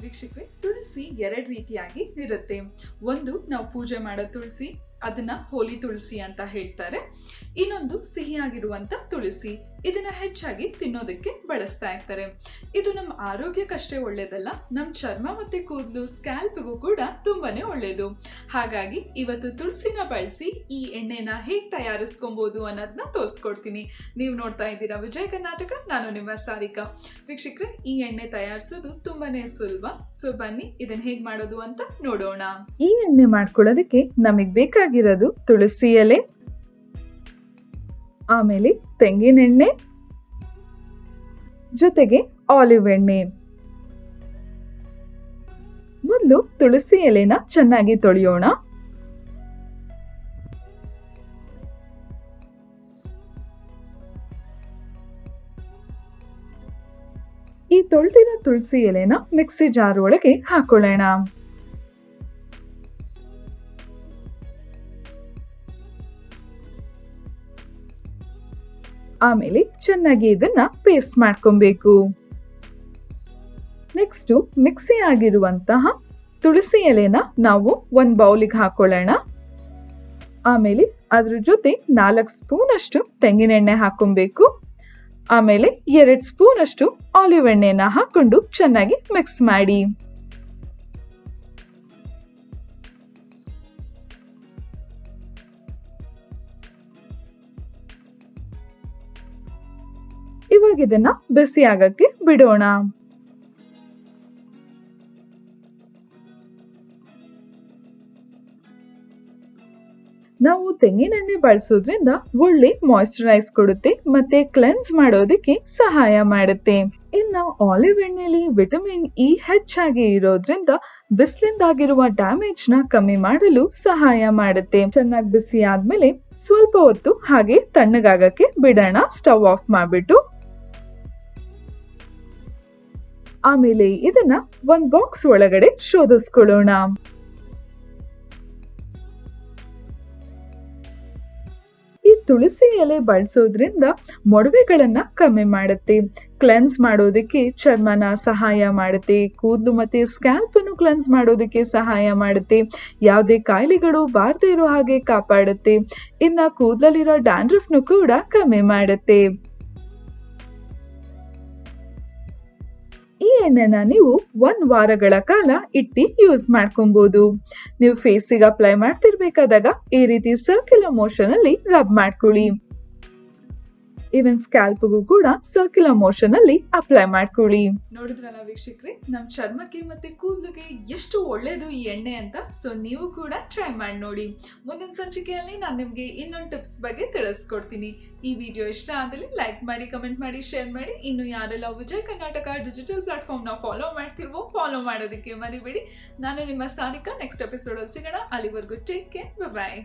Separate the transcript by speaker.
Speaker 1: ವೀಕ್ಷಕರೇ, ತುಳಸಿ ಎರಡು ರೀತಿಯಾಗಿ ಇರುತ್ತೆ. ಒಂದು ನಾವು ಪೂಜೆ ಮಾಡೋ ತುಳಸಿ, ಅದನ್ನ ಹೋಲಿ ತುಳಸಿ ಅಂತ ಹೇಳ್ತಾರೆ. ಇನ್ನೊಂದು ಸಿಹಿಯಾಗಿರುವಂತ ತುಳಸಿ, ಇದನ್ನ ಹೆಚ್ಚಾಗಿ ತಿನ್ನೋದಕ್ಕೆ ಬಳಸ್ತಾ ಇರ್ತಾರೆ. ಇದು ನಮ್ಮ ಆರೋಗ್ಯಕ್ಕಷ್ಟೇ ಒಳ್ಳೇದಲ್ಲ, ನಮ್ಮ ಚರ್ಮ ಮತ್ತೆ ಕೂದಲು ಸ್ಕ್ಯಾಲ್ಪ್ಗೂ ಕೂಡ ತುಂಬಾನೇ ಒಳ್ಳೇದು. ಹಾಗಾಗಿ ಇವತ್ತು ತುಳಸಿನ ಬಳಸಿ ಈ ಎಣ್ಣೆನ ಹೇಗೆ ತಯಾರಿಸ್ಕೊಬಹುದು ಅನ್ನೋದನ್ನ ತೋರಿಸ್ಕೊಡ್ತೀನಿ. ನೀವು ನೋಡ್ತಾ ಇದ್ದೀರಾ ವಿಜಯ್ ಕರ್ನಾಟಕ, ನಾನು ನಿಮ್ಮ ಸಾರಿಕಾ. ವೀಕ್ಷಕರೇ, ಈ ಎಣ್ಣೆ ತಯಾರಿಸೋದು ತುಂಬಾನೇ ಸುಲಭ. ಸೊ ಬನ್ನಿ ಇದನ್ನ ಹೇಗ್ ಮಾಡೋದು ಅಂತ ನೋಡೋಣ.
Speaker 2: ಈ ಎಣ್ಣೆ ಮಾಡ್ಕೊಳ್ಳೋದಕ್ಕೆ ನಮಗೆ ಬೇಕಾಗಿರೋದು ತುಳಸಿ ಎಲೆ, ಆಮೇಲೆ ತೆಂಗಿನೆಣ್ಣೆ, ಜೊತೆಗೆ ಆಲಿವ್ ಎಣ್ಣೆ. ಮೊದಲು ತುಳಸಿ ಎಲೆನ ಚೆನ್ನಾಗಿ ತೊಳೆಯೋಣ. ಈ ತೊಳೆದಿರೋ ತುಳಸಿ ಎಲೆನ ಮಿಕ್ಸಿ ಜಾರ್ ಒಳಗೆ ಹಾಕೊಳ್ಳೋಣ. ಆಮೇಲೆ ಚೆನ್ನಾಗಿ ಇದನ್ನ ಪೇಸ್ಟ್ ಮಾಡ್ಕೊಬೇಕು. ನೆಕ್ಸ್ಟ್ ಮಿಕ್ಸಿ ಆಗಿರುವಂತಹ ತುಳಸಿ ಎಲೆನ ನಾವು ಒಂದು ಬೌಲಿಗೆ ಹಾಕೊಳ್ಳೋಣ. ಆಮೇಲೆ ಅದ್ರ ಜೊತೆ 4 ಸ್ಪೂನ್ ಅಷ್ಟು ತೆಂಗಿನೆಣ್ಣೆ ಹಾಕೊಬೇಕು. ಆಮೇಲೆ 2 ಸ್ಪೂನ್ ಅಷ್ಟು ಆಲಿವ್ ಎಣ್ಣೆನ ಹಾಕೊಂಡು ಚೆನ್ನಾಗಿ ಮಿಕ್ಸ್ ಮಾಡಿ. ಇವಾಗ ಇದನ್ನ ಬಿಸಿ ಆಗಕ್ಕೆ ಬಿಡೋಣ. ನಾವು ತೆಂಗಿನೆಣ್ಣೆ ಬಳಸೋದ್ರಿಂದ ಒಳ್ಳೆ ಮಾಯಿಶ್ಚರೈಸ್ ಕೊಡುತ್ತೆ ಮತ್ತೆ ಕ್ಲೆನ್ಸ್ ಮಾಡೋದಕ್ಕೆ ಸಹಾಯ ಮಾಡುತ್ತೆ. ಇನ್ನು ಆಲಿವ್ ಎಣ್ಣೆಲಿ ವಿಟಮಿನ್ ಇ ಹೆಚ್ಚಾಗಿ ಇರೋದ್ರಿಂದ ಬಿಸಿಲಿಂದಾಗಿರುವ ಡ್ಯಾಮೇಜ್ ನ ಕಮ್ಮಿ ಮಾಡಲು ಸಹಾಯ ಮಾಡುತ್ತೆ. ಚೆನ್ನಾಗಿ ಬಿಸಿ ಆದ್ಮೇಲೆ ಸ್ವಲ್ಪ ಹೊತ್ತು ಹಾಗೆ ತಣ್ಣಗಾಗಕ್ಕೆ ಬಿಡೋಣ, ಸ್ಟವ್ ಆಫ್ ಮಾಡ್ಬಿಟ್ಟು. ಆಮೇಲೆ ಇದನ್ನ ಒಂದ್ ಬಾಕ್ಸ್ ಒಳಗಡೆ ಶೋಧಿಸ್ಕೊಳ್ಳೋಣ. ಈ ತುಳಸಿ ಎಲೆ ಬಳಸೋದ್ರಿಂದ ಮೊಡವೆಗಳನ್ನ ಕಮ್ಮಿ ಮಾಡುತ್ತೆ, ಕ್ಲೆನ್ಸ್ ಮಾಡೋದಕ್ಕೆ ಚರ್ಮನ ಸಹಾಯ ಮಾಡುತ್ತೆ, ಕೂದಲು ಮತ್ತೆ ಸ್ಕ್ಯಾಲ್ಪ್ ಅನ್ನು ಕ್ಲೆನ್ಸ್ ಮಾಡೋದಕ್ಕೆ ಸಹಾಯ ಮಾಡುತ್ತೆ, ಯಾವುದೇ ಕಾಯಿಲೆಗಳು ಬಾರದೇ ಇರೋ ಹಾಗೆ ಕಾಪಾಡುತ್ತೆ. ಇನ್ನ ಕೂದಲಲ್ಲಿರೋ ಡ್ಯಾಂಡ್ರಫ್ನು ಕೂಡ ಕಮ್ಮಿ ಮಾಡುತ್ತೆ. ಈ ಎಣ್ಣೆನ ನೀವು 1 ವಾರಗಳ ಕಾಲ ಇಟ್ಟು ಯೂಸ್ ಮಾಡ್ಕೊಬಹುದು. ನೀವು ಫೇಸಿಗೆ ಅಪ್ಲೈ ಮಾಡ್ತಿರ್ಬೇಕಾದಾಗ ಈ ರೀತಿ ಸರ್ಕ್ಯುಲರ್ ಮೋಷನ್ ಅಲ್ಲಿ ರಬ್ ಮಾಡ್ಕೊಳ್ಳಿ. ಈವನ್ ಸ್ಕ್ಯಾಲ್ಪ್ಗೂ ಕೂಡ ಸರ್ಕ್ಯುಲರ್ ಮೋಷನ್ ಅಲ್ಲಿ ಅಪ್ಲೈ ಮಾಡ್ಕೊಳ್ಳಿ.
Speaker 1: ನೋಡಿದ್ರಲ್ಲ ವೀಕ್ಷಕರೇ, ನಮ್ಮ ಚರ್ಮಕ್ಕೆ ಮತ್ತೆ ಕೂದಲಿಗೆ ಎಷ್ಟು ಒಳ್ಳೇದು ಈ ಎಣ್ಣೆ ಅಂತ. ಸೊ ನೀವು ಕೂಡ ಟ್ರೈ ಮಾಡಿ ನೋಡಿ. ಮುಂದಿನ ಸಂಚಿಕೆಯಲ್ಲಿ ನಾನು ನಿಮಗೆ ಇನ್ನೊಂದು ಟಿಪ್ಸ್ ಬಗ್ಗೆ ತಿಳಿಸ್ಕೊಡ್ತೀನಿ. ಈ ವಿಡಿಯೋ ಇಷ್ಟ ಆದಲ್ಲಿ ಲೈಕ್ ಮಾಡಿ, ಕಮೆಂಟ್ ಮಾಡಿ, ಶೇರ್ ಮಾಡಿ. ಇನ್ನು ಯಾರೆಲ್ಲ ವಿಜಯ್ ಕರ್ನಾಟಕ ಡಿಜಿಟಲ್ ಪ್ಲಾಟ್ಫಾರ್ಮ್ ನ ಫಾಲೋ ಮಾಡ್ತಿರ್ವೋ ಫಾಲೋ ಮಾಡೋದಕ್ಕೆ ಮರಿಬೇಡಿ. ನಾನು ನಿಮ್ಮ ಸಾರಿಕಾ. ನೆಕ್ಸ್ಟ್ ಎಪಿಸೋಡ್ ಅಲ್ಲಿ ಸಿಗೋಣ. ಅಲ್ಲಿವರೆಗೂ ಟೇಕ್ ಕೇರ್, ಬಾಯ್.